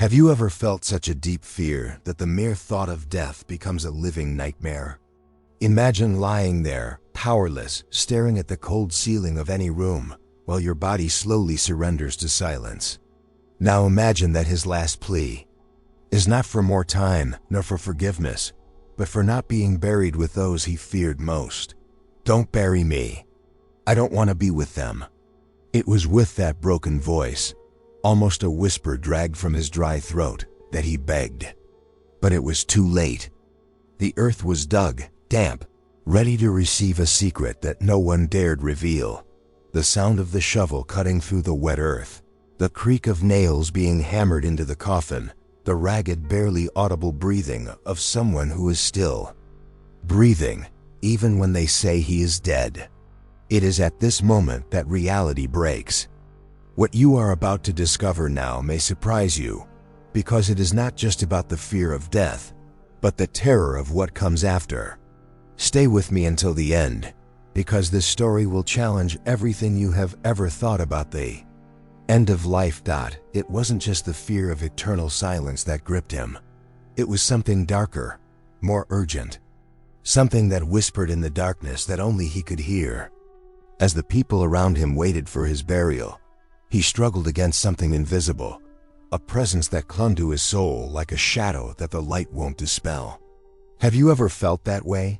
Have you ever felt such a deep fear that the mere thought of death becomes a living nightmare? Imagine lying there, powerless, staring at the cold ceiling of any room, while your body slowly surrenders to silence. Now imagine that his last plea is not for more time, nor for forgiveness, but for not being buried with those he feared most. Don't bury me. I don't want to be with them. It was with that broken voice, almost a whisper dragged from his dry throat, that he begged. But it was too late. The earth was dug, damp, ready to receive a secret that no one dared reveal. The sound of the shovel cutting through the wet earth, the creak of nails being hammered into the coffin, the ragged, barely audible breathing of someone who is still breathing, even when they say he is dead. It is at this moment that reality breaks. What you are about to discover now may surprise you, because it is not just about the fear of death, but the terror of what comes after. Stay with me until the end, because this story will challenge everything you have ever thought about the end of life. It wasn't just the fear of eternal silence that gripped him. It was something darker, more urgent, something that whispered in the darkness that only he could hear. As the people around him waited for his burial, he struggled against something invisible, a presence that clung to his soul like a shadow that the light won't dispel. Have you ever felt that way?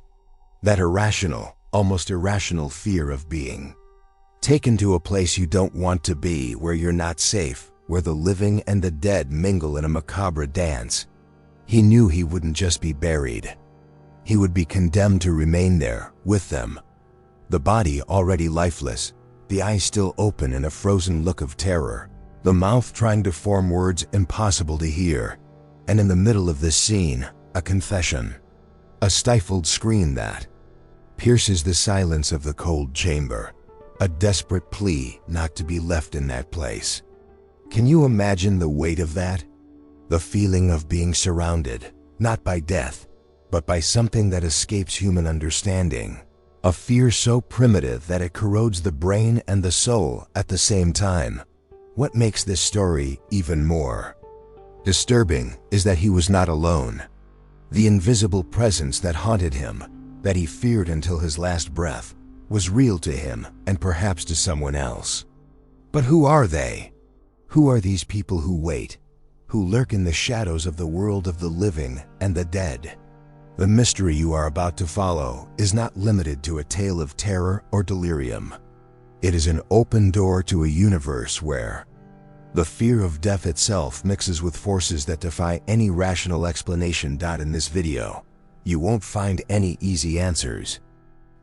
That irrational, almost irrational fear of being taken to a place you don't want to be, where you're not safe, where the living and the dead mingle in a macabre dance. He knew he wouldn't just be buried. He would be condemned to remain there, with them. The body already lifeless, the eyes still open in a frozen look of terror, the mouth trying to form words impossible to hear. And in the middle of this scene, a confession. A stifled scream that pierces the silence of the cold chamber. A desperate plea not to be left in that place. Can you imagine the weight of that? The feeling of being surrounded, not by death, but by something that escapes human understanding. A fear so primitive that it corrodes the brain and the soul at the same time. What makes this story even more disturbing is that he was not alone. The invisible presence that haunted him, that he feared until his last breath, was real to him and perhaps to someone else. But who are they? Who are these people who wait, who lurk in the shadows of the world of the living and the dead? The mystery you are about to follow is not limited to a tale of terror or delirium. It is an open door to a universe where the fear of death itself mixes with forces that defy any rational explanation. In this video, you won't find any easy answers.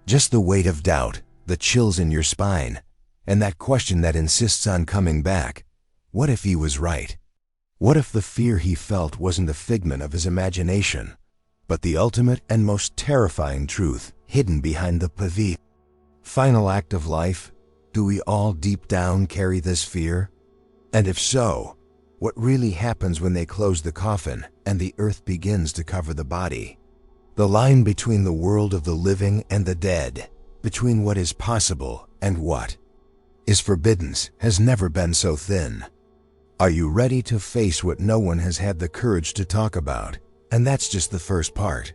Just the weight of doubt, the chills in your spine, and that question that insists on coming back. What if he was right? What if the fear he felt wasn't a figment of his imagination, but the ultimate and most terrifying truth hidden behind the final act of life? Do we all deep down carry this fear? And if so, what really happens when they close the coffin and the earth begins to cover the body? The line between the world of the living and the dead, between what is possible and what is forbidden, has never been so thin. Are you ready to face what no one has had the courage to talk about? And that's just the first part.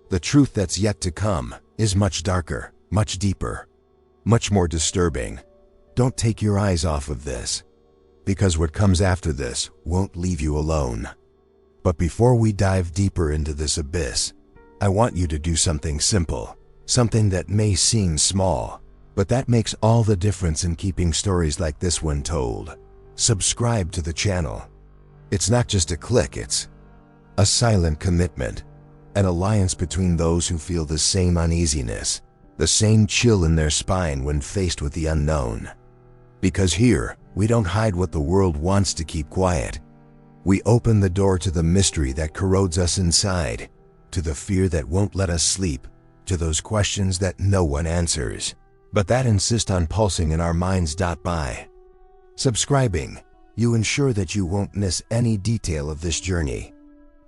The truth that's yet to come is much darker, much deeper, much more disturbing. Don't take your eyes off of this, because what comes after this won't leave you alone. But before we dive deeper into this abyss, I want you to do something simple, something that may seem small, but that makes all the difference in keeping stories like this one told. Subscribe to the channel. It's not just a click, it's a silent commitment, an alliance between those who feel the same uneasiness, the same chill in their spine when faced with the unknown. Because here, we don't hide what the world wants to keep quiet. We open the door to the mystery that corrodes us inside, to the fear that won't let us sleep, to those questions that no one answers, but that insist on pulsing in our minds. By subscribing, you ensure that you won't miss any detail of this journey.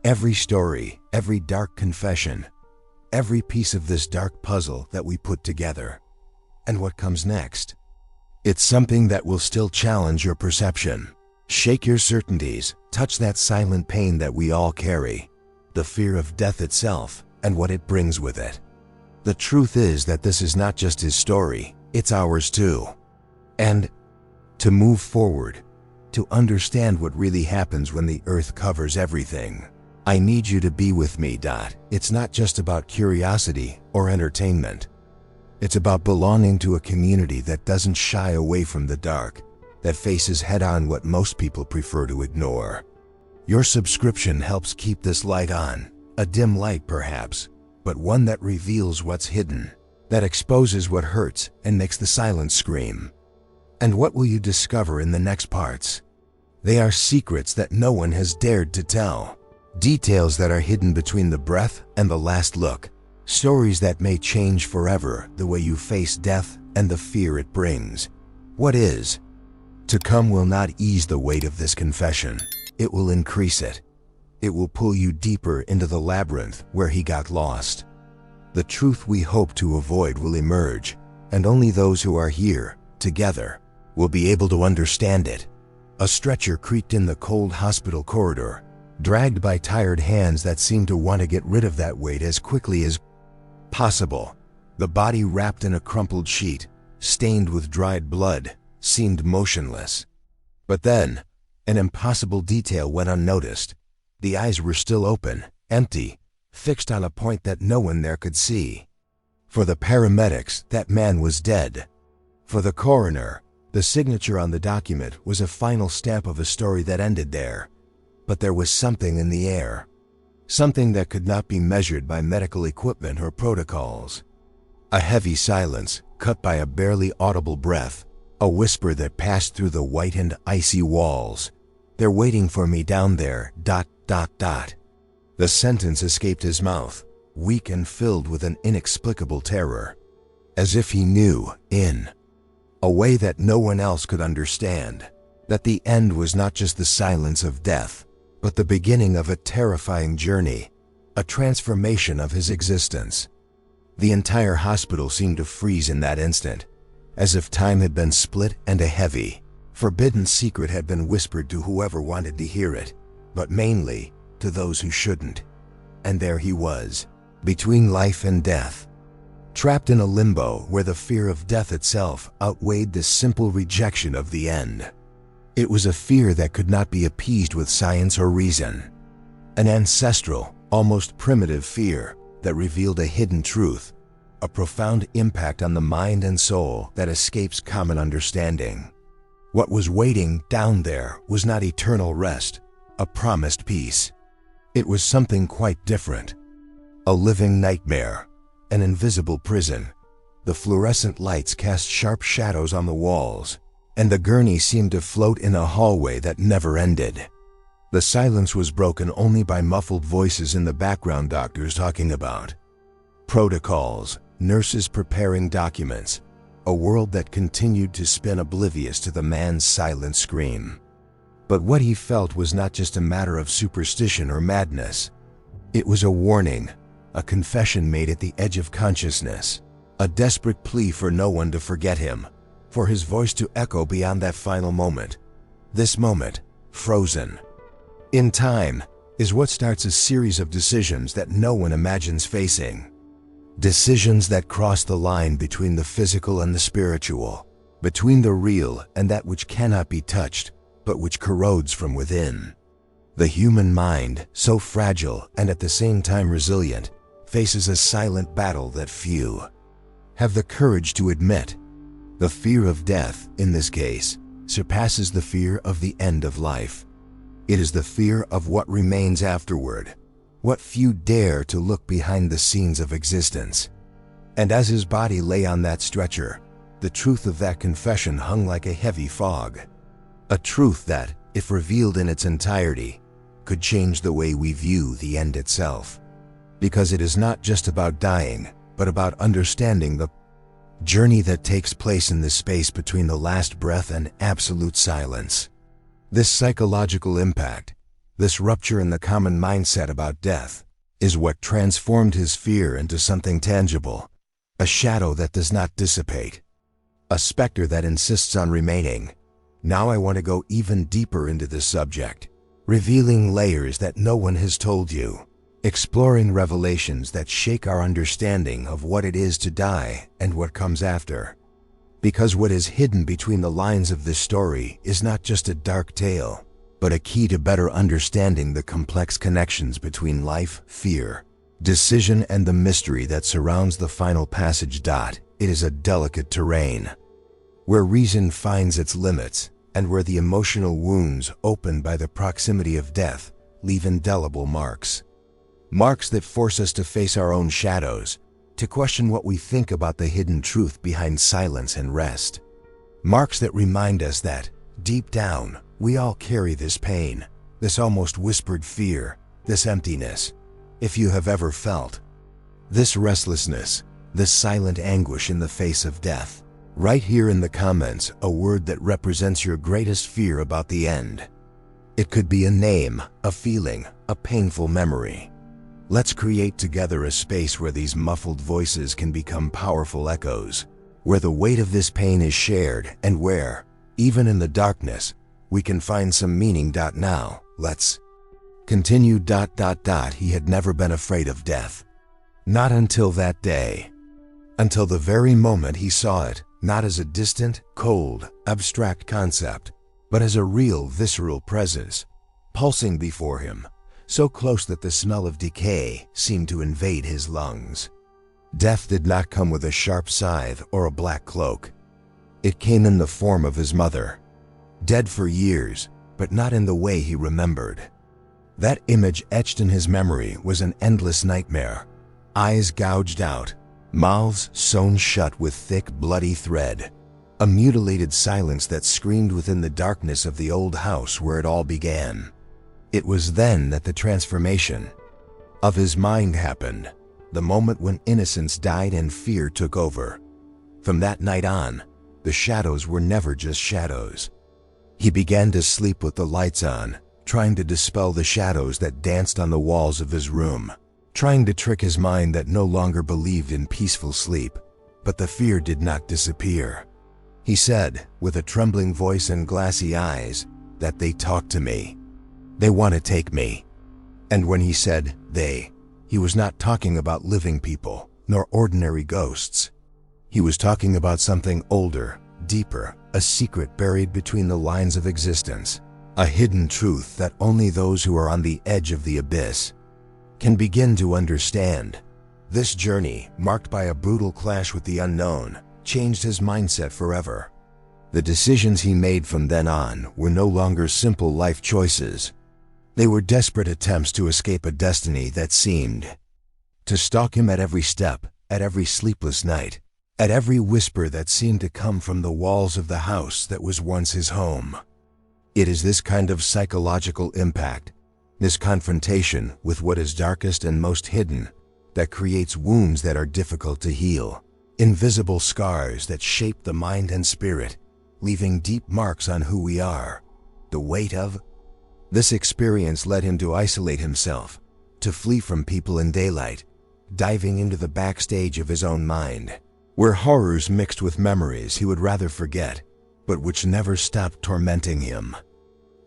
Every story, every dark confession, every piece of this dark puzzle that we put together. And what comes next? It's something that will still challenge your perception. Shake your certainties, touch that silent pain that we all carry, the fear of death itself and what it brings with it. The truth is that this is not just his story, it's ours too. And to move forward, to understand what really happens when the earth covers everything, I need you to be with me. It's not just about curiosity or entertainment. It's about belonging to a community that doesn't shy away from the dark, that faces head-on what most people prefer to ignore. Your subscription helps keep this light on, a dim light perhaps, but one that reveals what's hidden, that exposes what hurts and makes the silence scream. And what will you discover in the next parts? They are secrets that no one has dared to tell, details that are hidden between the breath and the last look, stories that may change forever the way you face death and the fear it brings. What is to come will not ease the weight of this confession. It will increase it. It will pull you deeper into the labyrinth where he got lost. The truth we hope to avoid will emerge, and only those who are here, together, will be able to understand it. A stretcher creaked in the cold hospital corridor, dragged by tired hands that seemed to want to get rid of that weight as quickly as possible. The body wrapped in a crumpled sheet, stained with dried blood, seemed motionless. But then, an impossible detail went unnoticed. The eyes were still open, empty, fixed on a point that no one there could see. For the paramedics, that man was dead. For the coroner, the signature on the document was a final stamp of a story that ended there. But there was something in the air. Something that could not be measured by medical equipment or protocols. A heavy silence, cut by a barely audible breath. A whisper that passed through the white and icy walls. "They're waiting for me down there, ... The sentence escaped his mouth, weak and filled with an inexplicable terror. As if he knew, in a way that no one else could understand, that the end was not just the silence of death, but the beginning of a terrifying journey, a transformation of his existence. The entire hospital seemed to freeze in that instant, as if time had been split and a heavy, forbidden secret had been whispered to whoever wanted to hear it, but mainly to those who shouldn't. And there he was, between life and death, trapped in a limbo where the fear of death itself outweighed the simple rejection of the end. It was a fear that could not be appeased with science or reason. An ancestral, almost primitive fear that revealed a hidden truth, a profound impact on the mind and soul that escapes common understanding. What was waiting down there was not eternal rest, a promised peace. It was something quite different. A living nightmare, an invisible prison. The fluorescent lights cast sharp shadows on the walls, and the gurney seemed to float in a hallway that never ended. The silence was broken only by muffled voices in the background, doctors talking about protocols, nurses preparing documents, a world that continued to spin oblivious to the man's silent scream. But what he felt was not just a matter of superstition or madness. It was a warning, a confession made at the edge of consciousness, a desperate plea for no one to forget him, for his voice to echo beyond that final moment. This moment, frozen in time, is what starts a series of decisions that no one imagines facing. Decisions that cross the line between the physical and the spiritual, between the real and that which cannot be touched, but which corrodes from within. The human mind, so fragile and at the same time resilient, faces a silent battle that few have the courage to admit. The fear of death, in this case, surpasses the fear of the end of life. It is the fear of what remains afterward, what few dare to look behind the scenes of existence. And as his body lay on that stretcher, the truth of that confession hung like a heavy fog. A truth that, if revealed in its entirety, could change the way we view the end itself. Because it is not just about dying, but about understanding the journey that takes place in the space between the last breath and absolute silence. This psychological impact, this rupture in the common mindset about death, is what transformed his fear into something tangible, a shadow that does not dissipate, a specter that insists on remaining, Now I want to go even deeper into this subject, revealing layers that no one has told you, exploring revelations that shake our understanding of what it is to die and what comes after. Because what is hidden between the lines of this story is not just a dark tale, but a key to better understanding the complex connections between life, fear, decision, and the mystery that surrounds the final passage. It is a delicate terrain, where reason finds its limits, and where the emotional wounds opened by the proximity of death leave indelible marks. Marks that force us to face our own shadows, to question what we think about the hidden truth behind silence and rest. Marks that remind us that, deep down, we all carry this pain, this almost whispered fear, this emptiness. If you have ever felt this restlessness, this silent anguish in the face of death, write here in the comments a word that represents your greatest fear about the end. It could be a name, a feeling, a painful memory. Let's create together a space where these muffled voices can become powerful echoes, where the weight of this pain is shared, and where, even in the darkness, we can find some meaning. Now, let's continue. He had never been afraid of death. Not until that day. Until the very moment he saw it, not as a distant, cold, abstract concept, but as a real, visceral presence, pulsing before him, so close that the smell of decay seemed to invade his lungs. Death did not come with a sharp scythe or a black cloak. It came in the form of his mother, dead for years, but not in the way he remembered. That image etched in his memory was an endless nightmare, eyes gouged out, mouths sewn shut with thick, bloody thread, a mutilated silence that screamed within the darkness of the old house where it all began. It was then that the transformation of his mind happened, the moment when innocence died and fear took over. From that night on, the shadows were never just shadows. He began to sleep with the lights on, trying to dispel the shadows that danced on the walls of his room, trying to trick his mind that no longer believed in peaceful sleep. But the fear did not disappear. He said, with a trembling voice and glassy eyes, that they talk to me. They want to take me. And when he said they, he was not talking about living people, nor ordinary ghosts. He was talking about something older, deeper, a secret buried between the lines of existence, a hidden truth that only those who are on the edge of the abyss can begin to understand. This journey, marked by a brutal clash with the unknown, changed his mindset forever. The decisions he made from then on were no longer simple life choices. They were desperate attempts to escape a destiny that seemed to stalk him at every step, at every sleepless night, at every whisper that seemed to come from the walls of the house that was once his home. It is this kind of psychological impact, this confrontation with what is darkest and most hidden, that creates wounds that are difficult to heal, invisible scars that shape the mind and spirit, leaving deep marks on who we are. The weight of this experience led him to isolate himself, to flee from people in daylight, diving into the backstage of his own mind, where horrors mixed with memories he would rather forget, but which never stopped tormenting him.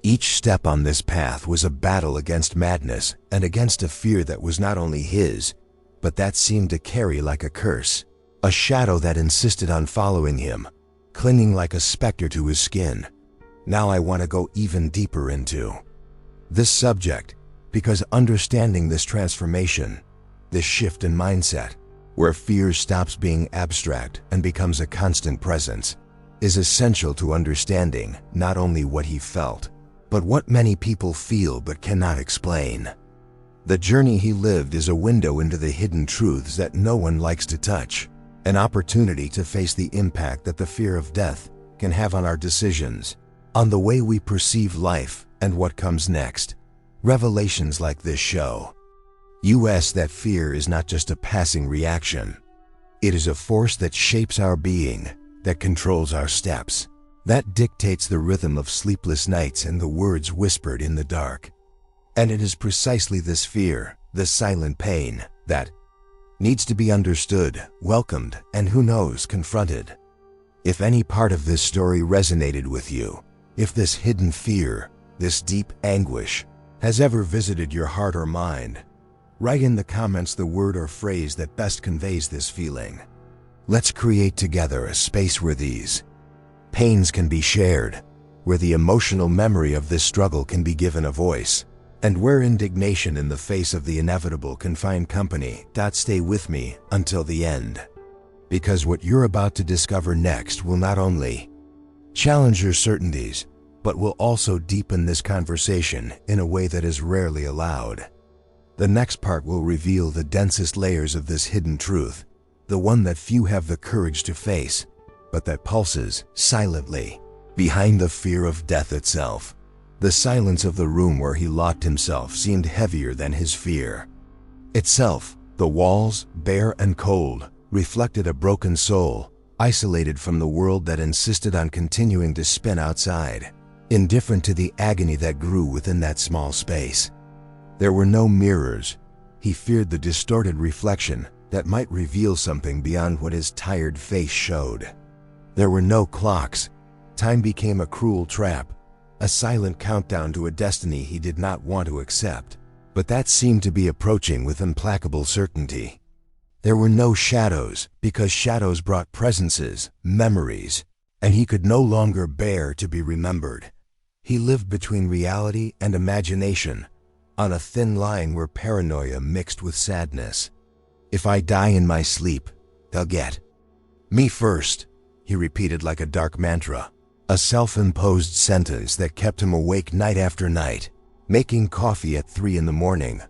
Each step on this path was a battle against madness and against a fear that was not only his, but that seemed to carry like a curse, a shadow that insisted on following him, clinging like a specter to his skin. Now I want to go even deeper into this subject, because understanding this transformation, this shift in mindset, where fear stops being abstract and becomes a constant presence, is essential to understanding not only what he felt, but what many people feel but cannot explain. The journey he lived is a window into the hidden truths that no one likes to touch, an opportunity to face the impact that the fear of death can have on our decisions, on the way we perceive life and what comes next. Revelations like this show us that fear is not just a passing reaction. It is a force that shapes our being, that controls our steps, that dictates the rhythm of sleepless nights and the words whispered in the dark. And it is precisely this fear, this silent pain, that needs to be understood, welcomed, and who knows, confronted. If any part of this story resonated with you, If this hidden fear, this deep anguish, has ever visited your heart or mind, write in the comments the word or phrase that best conveys this feeling. Let's create together a space where these pains can be shared, where the emotional memory of this struggle can be given a voice, and where indignation in the face of the inevitable can find company. Stay with me until the end, because what you're about to discover next will not only challenge your certainties, but will also deepen this conversation in a way that is rarely allowed. The next part will reveal the densest layers of this hidden truth, the one that few have the courage to face, but that pulses silently behind the fear of death itself. The silence of the room where he locked himself seemed heavier than his fear itself. The walls, bare and cold, reflected a broken soul, isolated from the world that insisted on continuing to spin outside, indifferent to the agony that grew within that small space. There were no mirrors. He feared the distorted reflection that might reveal something beyond what his tired face showed. There were no clocks. Time became a cruel trap, a silent countdown to a destiny he did not want to accept, but that seemed to be approaching with implacable certainty. There were no shadows, because shadows brought presences, memories, and he could no longer bear to be remembered. He lived between reality and imagination, on a thin line where paranoia mixed with sadness. If I die in my sleep, they'll get me first, he repeated like a dark mantra, a self-imposed sentence that kept him awake night after night, making coffee at 3 a.m,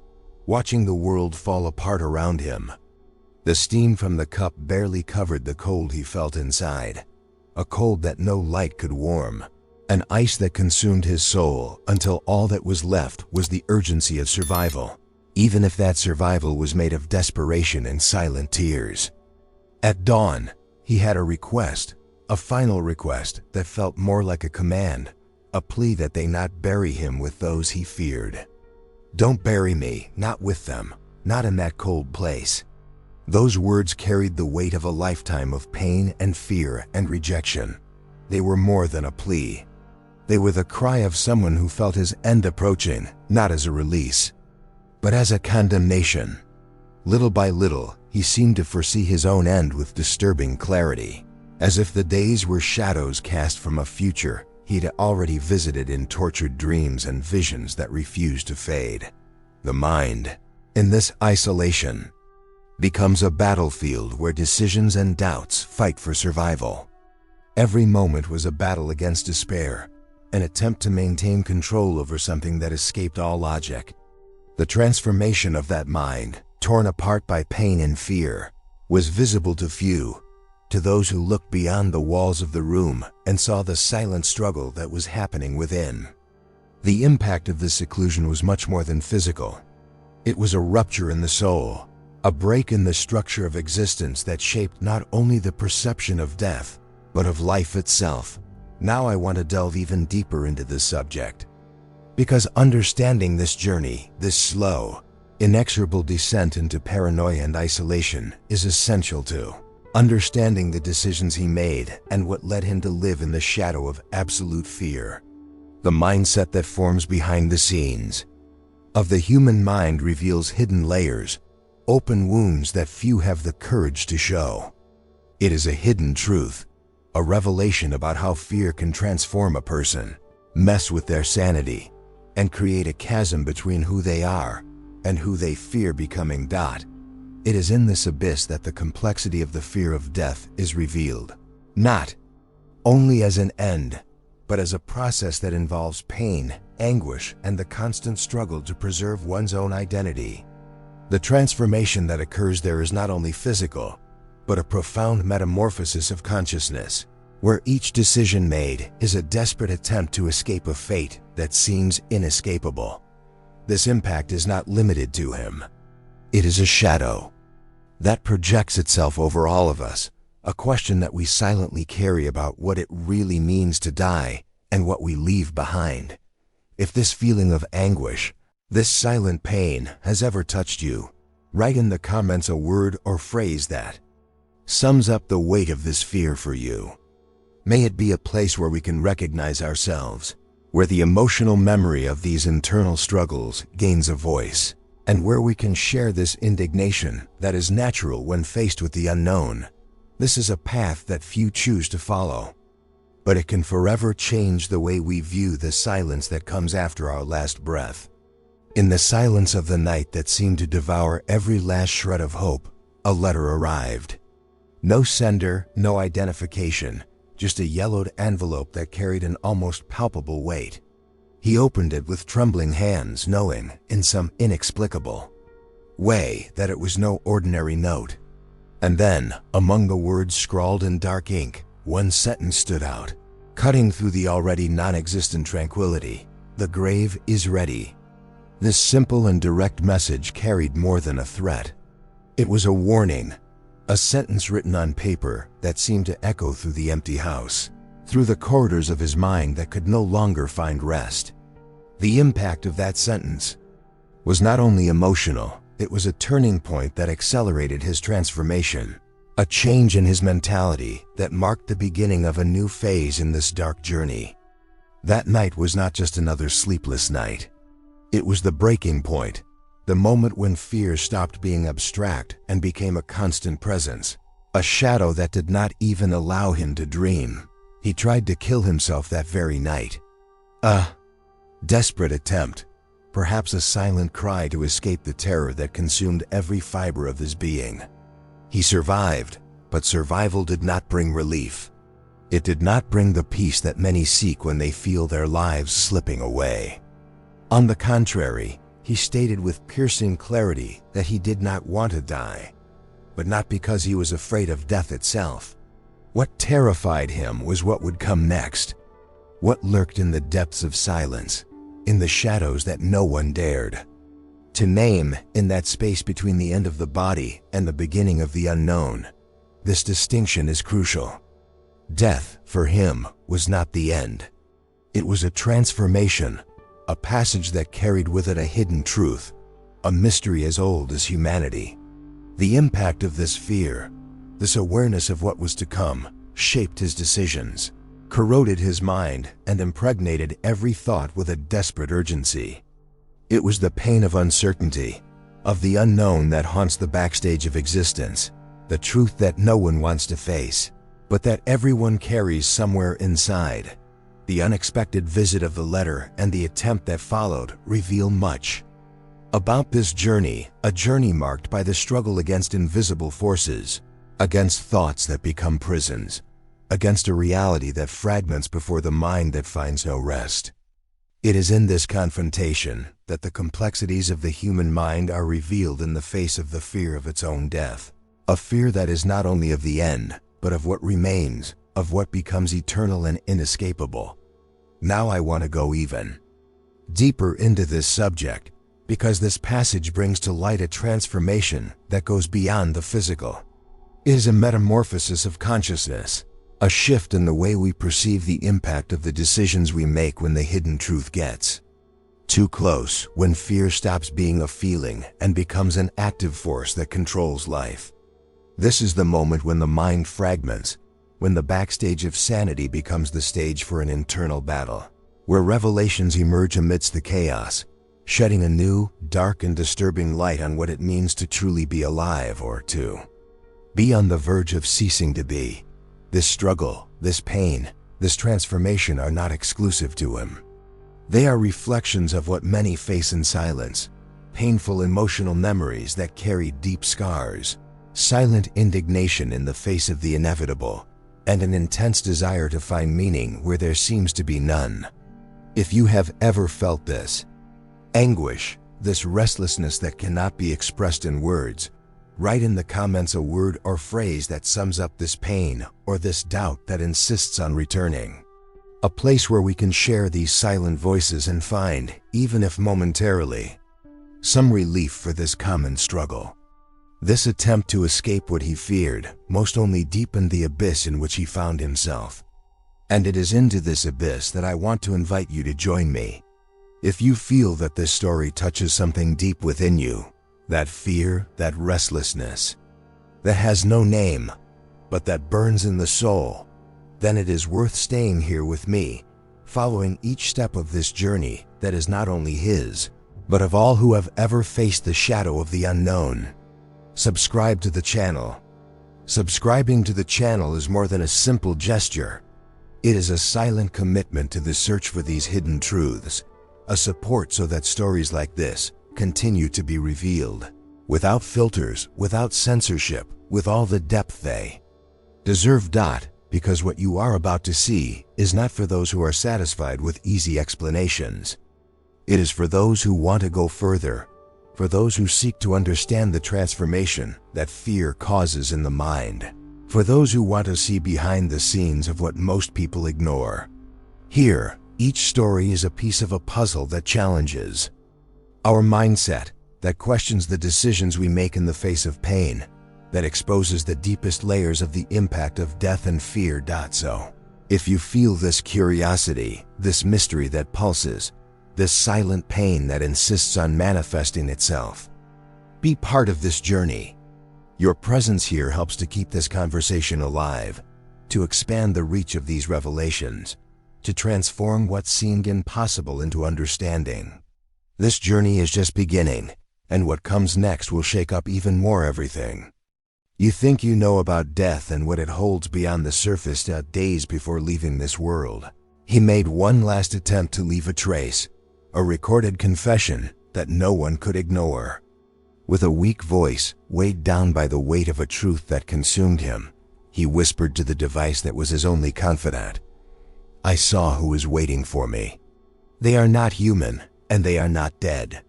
watching the world fall apart around him. The steam from the cup barely covered the cold he felt inside, a cold that no light could warm, an ice that consumed his soul until all that was left was the urgency of survival, even if that survival was made of desperation and silent tears. At dawn, he had a request, a final request that felt more like a command, a plea that they not bury him with those he feared. Don't bury me, not with them, not in that cold place. Those words carried the weight of a lifetime of pain and fear and rejection. They were more than a plea. They were the cry of someone who felt his end approaching, not as a release, but as a condemnation. Little by little, he seemed to foresee his own end with disturbing clarity, as if the days were shadows cast from a future he'd already visited in tortured dreams and visions that refused to fade. The mind, in this isolation, becomes a battlefield where decisions and doubts fight for survival. Every moment was a battle against despair, an attempt to maintain control over something that escaped all logic. The transformation of that mind, torn apart by pain and fear, was visible to few, to those who looked beyond the walls of the room and saw the silent struggle that was happening within. The impact of this seclusion was much more than physical. It was a rupture in the soul, a break in the structure of existence that shaped not only the perception of death, but of life itself. Now I want to delve even deeper into this subject, because understanding this journey, this slow, inexorable descent into paranoia and isolation, is essential to understanding the decisions he made and what led him to live in the shadow of absolute fear. The mindset that forms behind the scenes of the human mind reveals hidden layers, open wounds that few have the courage to show. It is a hidden truth, a revelation about how fear can transform a person, mess with their sanity, and create a chasm between who they are and who they fear becoming. It is in this abyss that the complexity of the fear of death is revealed, not only as an end, but as a process that involves pain, anguish, and the constant struggle to preserve one's own identity. The transformation that occurs there is not only physical, but a profound metamorphosis of consciousness, where each decision made is a desperate attempt to escape a fate that seems inescapable. This impact is not limited to him. It is a shadow that projects itself over all of us, a question that we silently carry about what it really means to die and what we leave behind. If this feeling of anguish, this silent pain, has ever touched you, write in the comments a word or phrase that sums up the weight of this fear for you. May it be a place where we can recognize ourselves, where the emotional memory of these internal struggles gains a voice, and where we can share this indignation that is natural when faced with the unknown. This is a path that few choose to follow, but it can forever change the way we view the silence that comes after our last breath. In the silence of the night that seemed to devour every last shred of hope, a letter arrived. No sender, no identification, just a yellowed envelope that carried an almost palpable weight. He opened it with trembling hands, knowing, in some inexplicable way, that it was no ordinary note. And then, among the words scrawled in dark ink, one sentence stood out, cutting through the already non-existent tranquility. "The grave is ready." This simple and direct message carried more than a threat. It was a warning, a sentence written on paper that seemed to echo through the empty house, through the corridors of his mind that could no longer find rest. The impact of that sentence was not only emotional, it was a turning point that accelerated his transformation, a change in his mentality that marked the beginning of a new phase in this dark journey. That night was not just another sleepless night. It was the breaking point, the moment when fear stopped being abstract and became a constant presence, a shadow that did not even allow him to dream. He tried to kill himself that very night. A desperate attempt, perhaps a silent cry to escape the terror that consumed every fiber of his being. He survived, but survival did not bring relief. It did not bring the peace that many seek when they feel their lives slipping away. On the contrary, he stated with piercing clarity that he did not want to die, but not because he was afraid of death itself. What terrified him was what would come next, what lurked in the depths of silence, in the shadows that no one dared to name, in that space between the end of the body and the beginning of the unknown. This distinction is crucial. Death, for him, was not the end. It was a transformation, a passage that carried with it a hidden truth, a mystery as old as humanity. The impact of this fear, this awareness of what was to come, shaped his decisions, corroded his mind, and impregnated every thought with a desperate urgency. It was the pain of uncertainty, of the unknown that haunts the backstage of existence, the truth that no one wants to face, but that everyone carries somewhere inside. The unexpected visit of the letter and the attempt that followed reveal much about this journey, a journey marked by the struggle against invisible forces, against thoughts that become prisons, against a reality that fragments before the mind that finds no rest. It is in this confrontation that the complexities of the human mind are revealed in the face of the fear of its own death, a fear that is not only of the end, but of what remains, of what becomes eternal and inescapable. Now I want to go even deeper into this subject, because this passage brings to light a transformation that goes beyond the physical. It is a metamorphosis of consciousness, a shift in the way we perceive the impact of the decisions we make when the hidden truth gets too close, when fear stops being a feeling and becomes an active force that controls life. This is the moment when the mind fragments, when the backstage of sanity becomes the stage for an internal battle, where revelations emerge amidst the chaos, shedding a new, dark and disturbing light on what it means to truly be alive, or to be on the verge of ceasing to be. This struggle, this pain, this transformation are not exclusive to him. They are reflections of what many face in silence, painful emotional memories that carry deep scars, silent indignation in the face of the inevitable, and an intense desire to find meaning where there seems to be none. If you have ever felt this anguish, this restlessness that cannot be expressed in words, write in the comments a word or phrase that sums up this pain or this doubt that insists on returning. A place where we can share these silent voices and find, even if momentarily, some relief for this common struggle. This attempt to escape what he feared most only deepened the abyss in which he found himself. And it is into this abyss that I want to invite you to join me. If you feel that this story touches something deep within you, that fear, that restlessness, that has no name, but that burns in the soul, then it is worth staying here with me, following each step of this journey that is not only his, but of all who have ever faced the shadow of the unknown. Subscribe to the channel. Subscribing to the channel is more than a simple gesture. It is a silent commitment to the search for these hidden truths, a support so that stories like this continue to be revealed, without filters, without censorship, with all the depth they deserve. Because what you are about to see is not for those who are satisfied with easy explanations. It is for those who want to go further, for those who seek to understand the transformation that fear causes in the mind, for those who want to see behind the scenes of what most people ignore. Here, each story is a piece of a puzzle that challenges our mindset, that questions the decisions we make in the face of pain, that exposes the deepest layers of the impact of death and fear. So, if you feel this curiosity, this mystery that pulses, this silent pain that insists on manifesting itself, be part of this journey. Your presence here helps to keep this conversation alive, to expand the reach of these revelations, to transform what seemed impossible into understanding. This journey is just beginning, and what comes next will shake up even more everything. You think you know about death and what it holds beyond the surface. Days before leaving this world, he made one last attempt to leave a trace, a recorded confession that no one could ignore. With a weak voice, weighed down by the weight of a truth that consumed him, he whispered to the device that was his only confidant, "I saw who is waiting for me. They are not human, and they are not dead."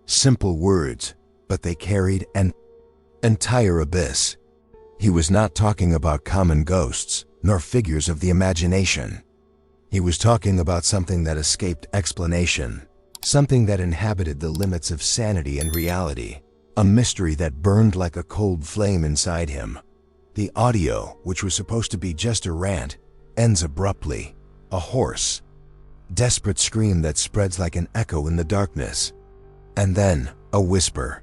Simple words, but they carried an entire abyss. He was not talking about common ghosts, nor figures of the imagination. He was talking about something that escaped explanation, something that inhabited the limits of sanity and reality, a mystery that burned like a cold flame inside him. The audio, which was supposed to be just a rant, ends abruptly, a hoarse, desperate scream that spreads like an echo in the darkness. And then, a whisper.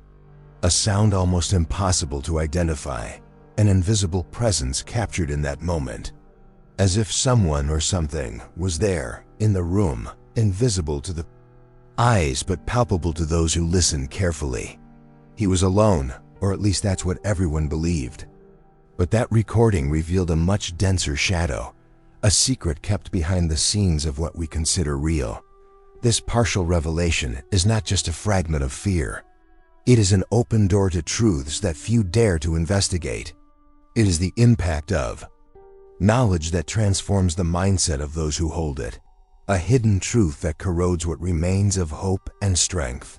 A sound almost impossible to identify, an invisible presence captured in that moment. As if someone or something was there, in the room, invisible to the eyes but palpable to those who listened carefully. He was alone, or at least that's what everyone believed. But that recording revealed a much denser shadow, a secret kept behind the scenes of what we consider real. This partial revelation is not just a fragment of fear. It is an open door to truths that few dare to investigate. It is the impact of knowledge that transforms the mindset of those who hold it, a hidden truth that corrodes what remains of hope and strength.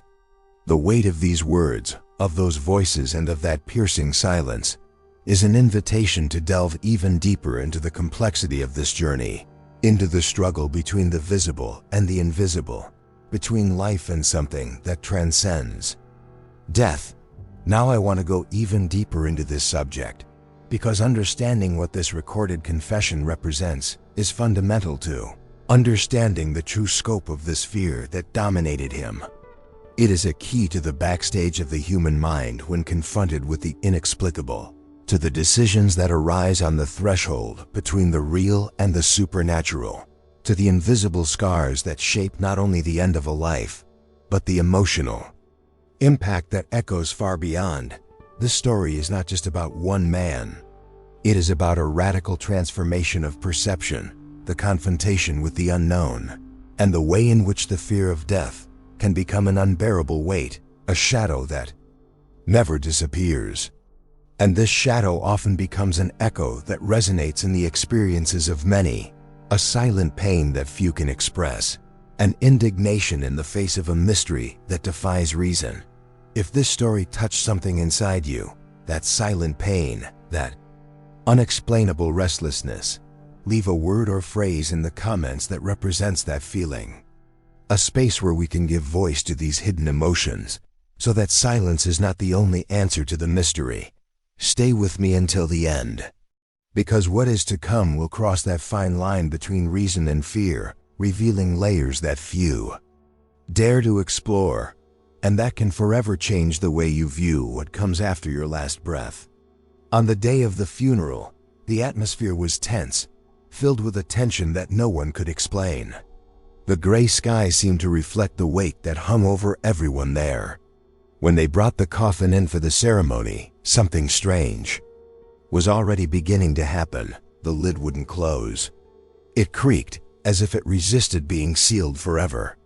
The weight of these words, of those voices and of that piercing silence, is an invitation to delve even deeper into the complexity of this journey, into the struggle between the visible and the invisible, between life and something that transcends death. Now I want to go even deeper into this subject, because understanding what this recorded confession represents is fundamental to understanding the true scope of this fear that dominated him. It is a key to the backstage of the human mind when confronted with the inexplicable, to the decisions that arise on the threshold between the real and the supernatural, to the invisible scars that shape not only the end of a life, but the emotional impact that echoes far beyond. This story is not just about one man. It is about a radical transformation of perception, the confrontation with the unknown, and the way in which the fear of death can become an unbearable weight, a shadow that never disappears. And this shadow often becomes an echo that resonates in the experiences of many, a silent pain that few can express, an indignation in the face of a mystery that defies reason. If this story touched something inside you, that silent pain, that unexplainable restlessness, leave a word or phrase in the comments that represents that feeling. A space where we can give voice to these hidden emotions, so that silence is not the only answer to the mystery. Stay with me until the end, because what is to come will cross that fine line between reason and fear, revealing layers that few dare to explore, and that can forever change the way you view what comes after your last breath. On the day of the funeral, the atmosphere was tense. filled with a tension that no one could explain. The gray sky seemed to reflect the weight that hung over everyone there. When they brought the coffin in for the ceremony, something strange was already beginning to happen. The lid wouldn't close. It creaked, as if it resisted being sealed forever.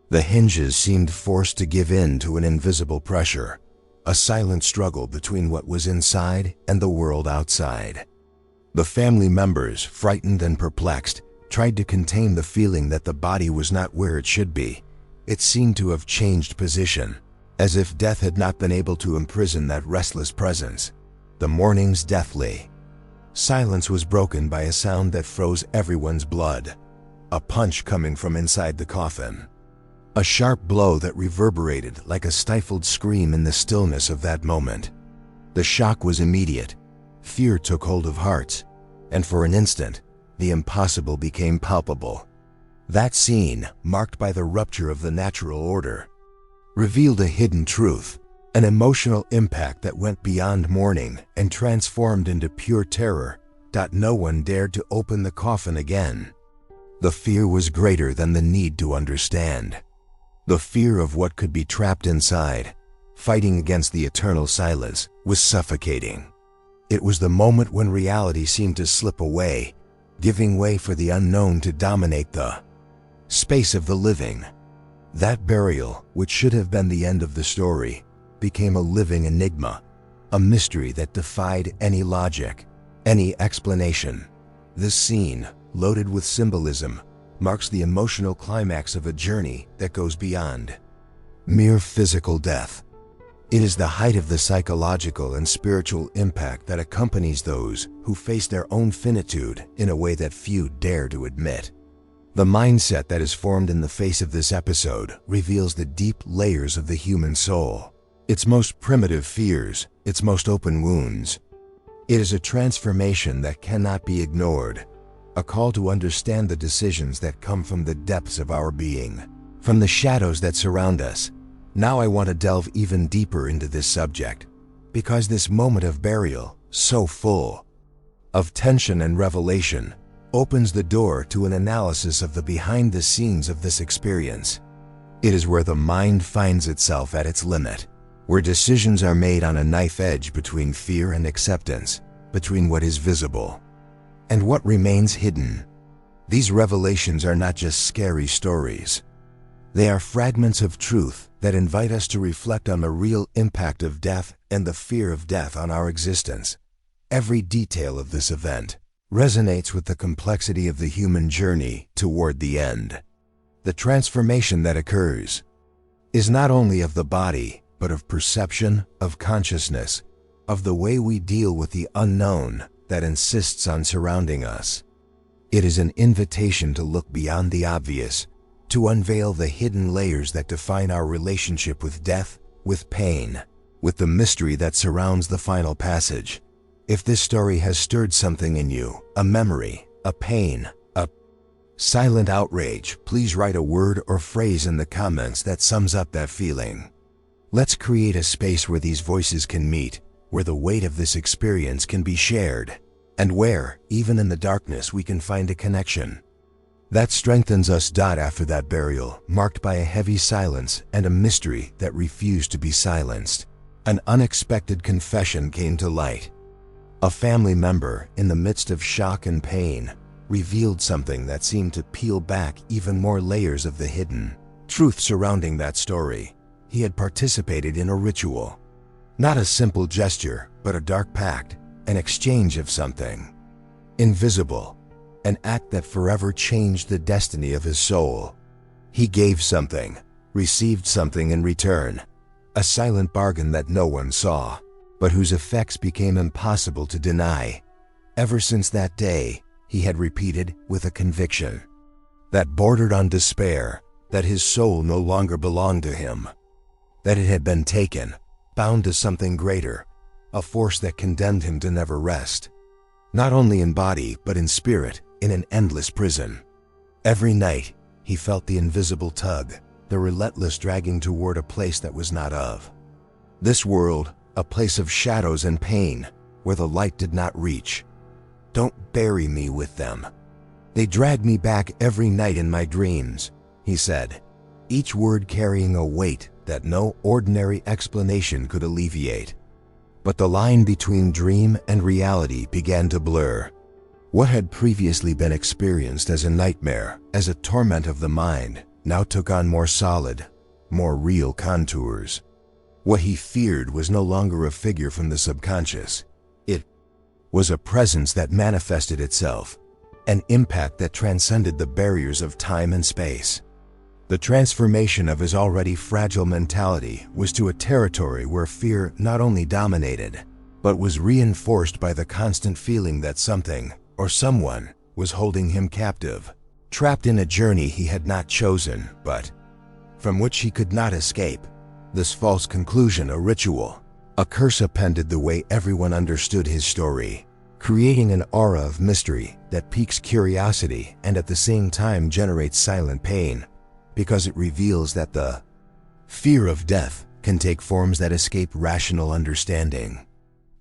The hinges seemed forced to give in to an invisible pressure, a silent struggle between what was inside and the world outside. The family members, frightened and perplexed, tried to contain the feeling that the body was not where it should be. It seemed to have changed position, as if death had not been able to imprison that restless presence. The morning's deathly silence was broken by a sound that froze everyone's blood. A punch coming from inside the coffin. A sharp blow that reverberated like a stifled scream in the stillness of that moment. The shock was immediate. Fear took hold of hearts, and for an instant, the impossible became palpable. That scene, marked by the rupture of the natural order, revealed a hidden truth, an emotional impact that went beyond mourning and transformed into pure terror. No one dared to open the coffin again. The fear was greater than the need to understand. The fear of what could be trapped inside, fighting against the eternal silence, was suffocating. It was the moment when reality seemed to slip away, giving way for the unknown to dominate the space of the living. That burial, which should have been the end of the story, became a living enigma, a mystery that defied any logic, any explanation. This scene, loaded with symbolism, marks the emotional climax of a journey that goes beyond mere physical death. It is the height of the psychological and spiritual impact that accompanies those who face their own finitude in a way that few dare to admit. The mindset that is formed in the face of this episode reveals the deep layers of the human soul, its most primitive fears, its most open wounds. It is a transformation that cannot be ignored, a call to understand the decisions that come from the depths of our being, from the shadows that surround us. Now I want to delve even deeper into this subject, because this moment of burial, so full of tension and revelation, opens the door to an analysis of the behind the scenes of this experience. It is where the mind finds itself at its limit, where decisions are made on a knife edge between fear and acceptance, between what is visible and what remains hidden. These revelations are not just scary stories. They are fragments of truth that invite us to reflect on the real impact of death and the fear of death on our existence. Every detail of this event resonates with the complexity of the human journey toward the end. The transformation that occurs is not only of the body, but of perception, of consciousness, of the way we deal with the unknown that insists on surrounding us. It is an invitation to look beyond the obvious, to unveil the hidden layers that define our relationship with death, with pain, with the mystery that surrounds the final passage. If this story has stirred something in you, a memory, a pain, a silent outrage, please write a word or phrase in the comments that sums up that feeling. Let's create a space where these voices can meet, where the weight of this experience can be shared, and where, even in the darkness, we can find a connection that strengthens us. After that burial, marked by a heavy silence and a mystery that refused to be silenced, an unexpected confession came to light. A family member, in the midst of shock and pain, revealed something that seemed to peel back even more layers of the hidden truth surrounding that story. He had participated in a ritual, not a simple gesture, but a dark pact, an exchange of something invisible, an act that forever changed the destiny of his soul. He gave something, received something in return, a silent bargain that no one saw, but whose effects became impossible to deny. Ever since that day, he had repeated with a conviction that bordered on despair, that his soul no longer belonged to him, that it had been taken, bound to something greater, a force that condemned him to never rest, not only in body but in spirit, in an endless prison. Every night, he felt the invisible tug, the relentless dragging toward a place that was not of this world, a place of shadows and pain, where the light did not reach. Don't bury me with them, They drag me back every night in my dreams, he said, each word carrying a weight that no ordinary explanation could alleviate. But the line between dream and reality began to blur. What had previously been experienced as a nightmare, as a torment of the mind, now took on more solid, more real contours. What he feared was no longer a figure from the subconscious. It was a presence that manifested itself, an impact that transcended the barriers of time and space. The transformation of his already fragile mentality was to a territory where fear not only dominated, but was reinforced by the constant feeling that something, or someone, was holding him captive, trapped in a journey he had not chosen, but from which he could not escape. This false conclusion, a ritual, a curse appended the way everyone understood his story, creating an aura of mystery that piques curiosity and at the same time generates silent pain, because it reveals that the fear of death can take forms that escape rational understanding.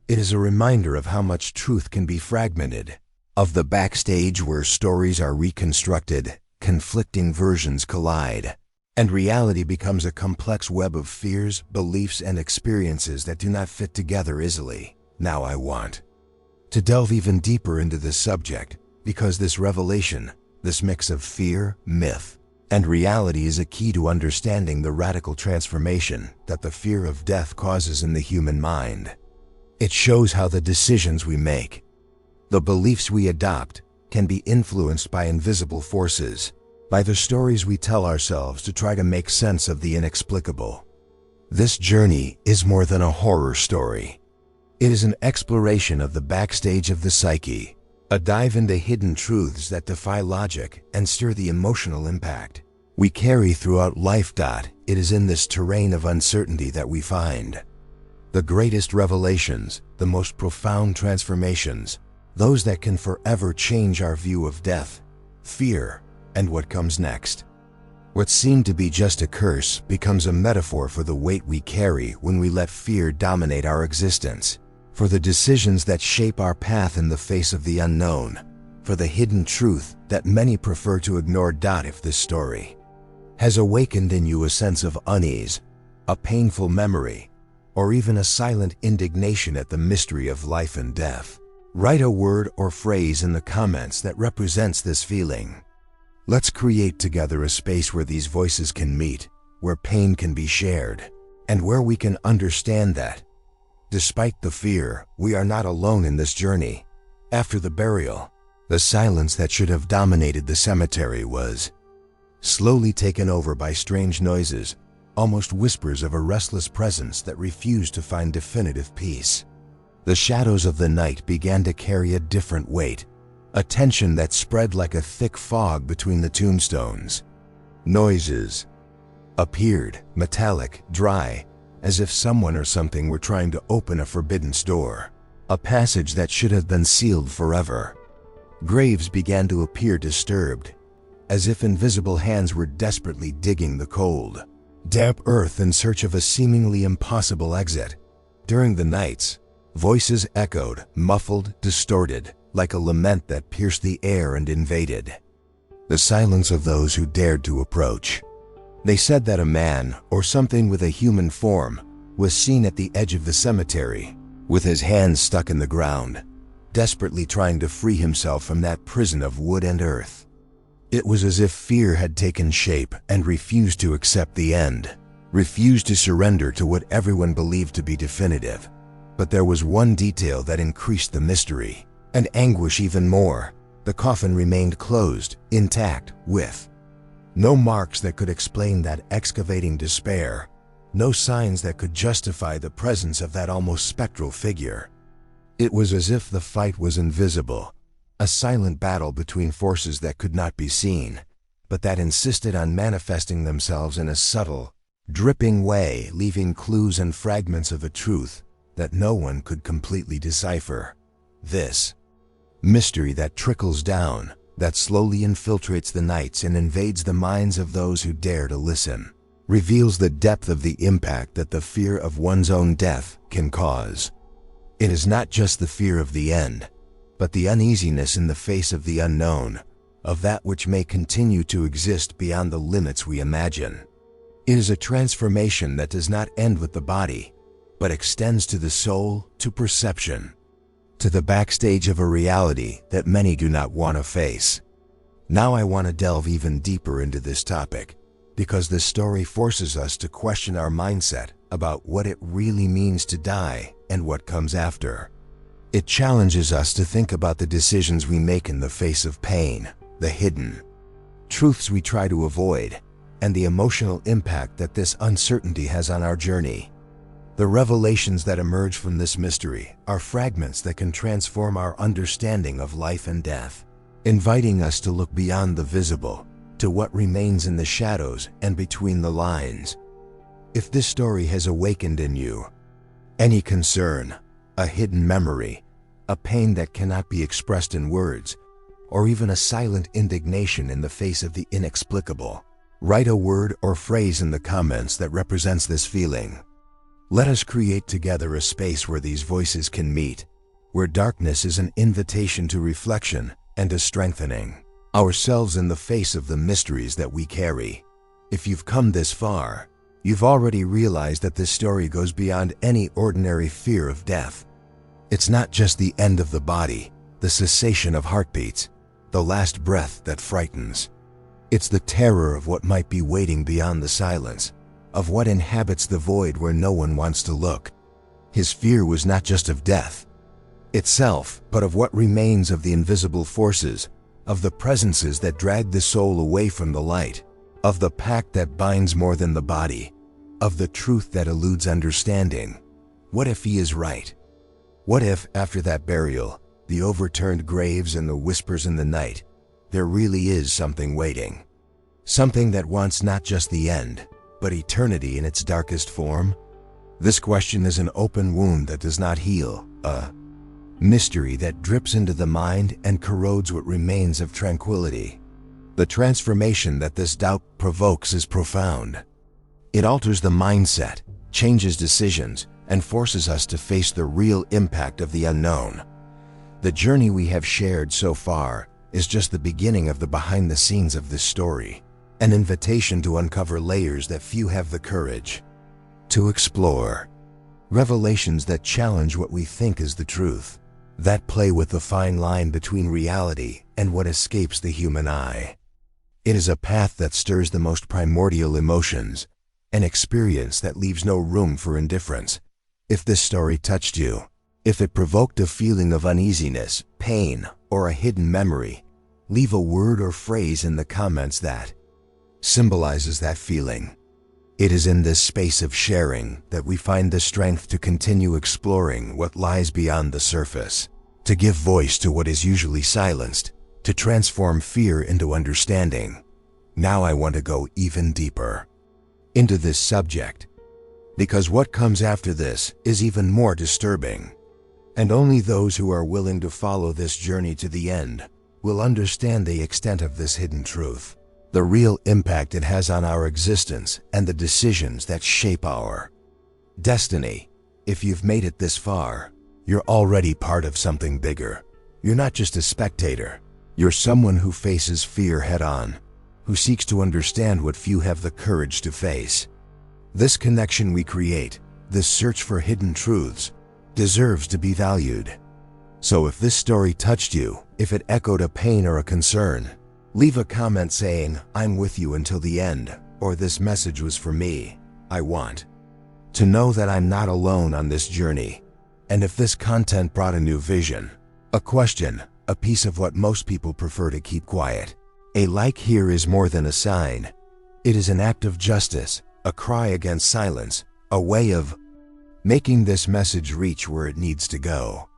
It is a reminder of how much truth can be fragmented, of the backstage where stories are reconstructed, conflicting versions collide, and reality becomes a complex web of fears, beliefs, and experiences that do not fit together easily. Now I want to delve even deeper into this subject, because this revelation, this mix of fear, myth, and reality is a key to understanding the radical transformation that the fear of death causes in the human mind. It shows how the decisions we make, the beliefs we adopt, can be influenced by invisible forces, by the stories we tell ourselves to try to make sense of the inexplicable. This journey is more than a horror story. It is an exploration of the backstage of the psyche, a dive into hidden truths that defy logic and stir the emotional impact we carry throughout life. It is in this terrain of uncertainty that we find the greatest revelations, the most profound transformations, those that can forever change our view of death, fear, and what comes next. What seemed to be just a curse becomes a metaphor for the weight we carry when we let fear dominate our existence, for the decisions that shape our path in the face of the unknown, for the hidden truth that many prefer to ignore. If this story has awakened in you a sense of unease, a painful memory, or even a silent indignation at the mystery of life and death, write a word or phrase in the comments that represents this feeling. Let's create together a space where these voices can meet, where pain can be shared, and where we can understand that, despite the fear, we are not alone in this journey. After the burial, the silence that should have dominated the cemetery was slowly taken over by strange noises, almost whispers of a restless presence that refused to find definitive peace. The shadows of the night began to carry a different weight, a tension that spread like a thick fog between the tombstones. Noises appeared, metallic, dry, as if someone or something were trying to open a forbidden door, a passage that should have been sealed forever. Graves began to appear disturbed, as if invisible hands were desperately digging the cold, damp earth in search of a seemingly impossible exit. During the nights, voices echoed, muffled, distorted, like a lament that pierced the air and invaded the silence of those who dared to approach. They said that a man, or something with a human form, was seen at the edge of the cemetery, with his hands stuck in the ground, desperately trying to free himself from that prison of wood and earth. It was as if fear had taken shape and refused to accept the end, refused to surrender to what everyone believed to be definitive. But there was one detail that increased the mystery and anguish even more. The coffin remained closed, intact, with no marks that could explain that excavating despair, no signs that could justify the presence of that almost spectral figure. It was as if the fight was invisible, a silent battle between forces that could not be seen, but that insisted on manifesting themselves in a subtle, dripping way, leaving clues and fragments of a truth that no one could completely decipher. This mystery that trickles down, that slowly infiltrates the nights and invades the minds of those who dare to listen, reveals the depth of the impact that the fear of one's own death can cause. It is not just the fear of the end, but the uneasiness in the face of the unknown, of that which may continue to exist beyond the limits we imagine. It is a transformation that does not end with the body, but extends to the soul, to perception, to the backstage of a reality that many do not want to face. Now I want to delve even deeper into this topic, because this story forces us to question our mindset about what it really means to die and what comes after. It challenges us to think about the decisions we make in the face of pain, the hidden truths we try to avoid, and the emotional impact that this uncertainty has on our journey. The revelations that emerge from this mystery are fragments that can transform our understanding of life and death, inviting us to look beyond the visible to what remains in the shadows and between the lines. If this story has awakened in you any concern, a hidden memory, a pain that cannot be expressed in words, or even a silent indignation in the face of the inexplicable, write a word or phrase in the comments that represents this feeling. Let us create together a space where these voices can meet, where darkness is an invitation to reflection and to strengthening ourselves in the face of the mysteries that we carry. If you've come this far, you've already realized that this story goes beyond any ordinary fear of death. It's not just the end of the body, the cessation of heartbeats, the last breath that frightens. It's the terror of what might be waiting beyond the silence, of what inhabits the void where no one wants to look. His fear was not just of death itself, but of what remains of the invisible forces, of the presences that drag the soul away from the light, of the pact that binds more than the body, of the truth that eludes understanding. What if he is right? What if, after that burial, the overturned graves and the whispers in the night, there really is something waiting? Something that wants not just the end, but eternity in its darkest form? This question is an open wound that does not heal, a mystery that drips into the mind and corrodes what remains of tranquility. The transformation that this doubt provokes is profound. It alters the mindset, changes decisions, and forces us to face the real impact of the unknown. The journey we have shared so far is just the beginning of the behind the scenes of this story, an invitation to uncover layers that few have the courage to explore, revelations that challenge what we think is the truth, that play with the fine line between reality and what escapes the human eye. It is a path that stirs the most primordial emotions, an experience that leaves no room for indifference. If this story touched you, if it provoked a feeling of uneasiness, pain, or a hidden memory, leave a word or phrase in the comments that symbolizes that feeling. It is in this space of sharing that we find the strength to continue exploring what lies beyond the surface, to give voice to what is usually silenced, to transform fear into understanding. Now I want to go even deeper into this subject, because what comes after this is even more disturbing. And only those who are willing to follow this journey to the end will understand the extent of this hidden truth, the real impact it has on our existence, and the decisions that shape our destiny. If you've made it this far, you're already part of something bigger. You're not just a spectator. You're someone who faces fear head-on, who seeks to understand what few have the courage to face. This connection we create, this search for hidden truths, deserves to be valued. So if this story touched you, if it echoed a pain or a concern, leave a comment saying, "I'm with you until the end," or "This message was for me." I want to know that I'm not alone on this journey. And if this content brought a new vision, a question, a piece of what most people prefer to keep quiet, a like here is more than a sign. It is an act of justice, a cry against silence, a way of making this message reach where it needs to go.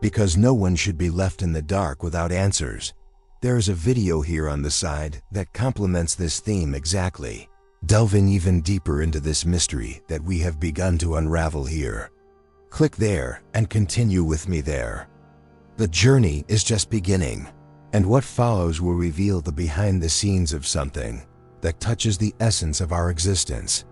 Because no one should be left in the dark without answers. There is a video here on the side that complements this theme exactly, delving even deeper into this mystery that we have begun to unravel here. Click there and continue with me there. The journey is just beginning, and what follows will reveal the behind the scenes of something that touches the essence of our existence.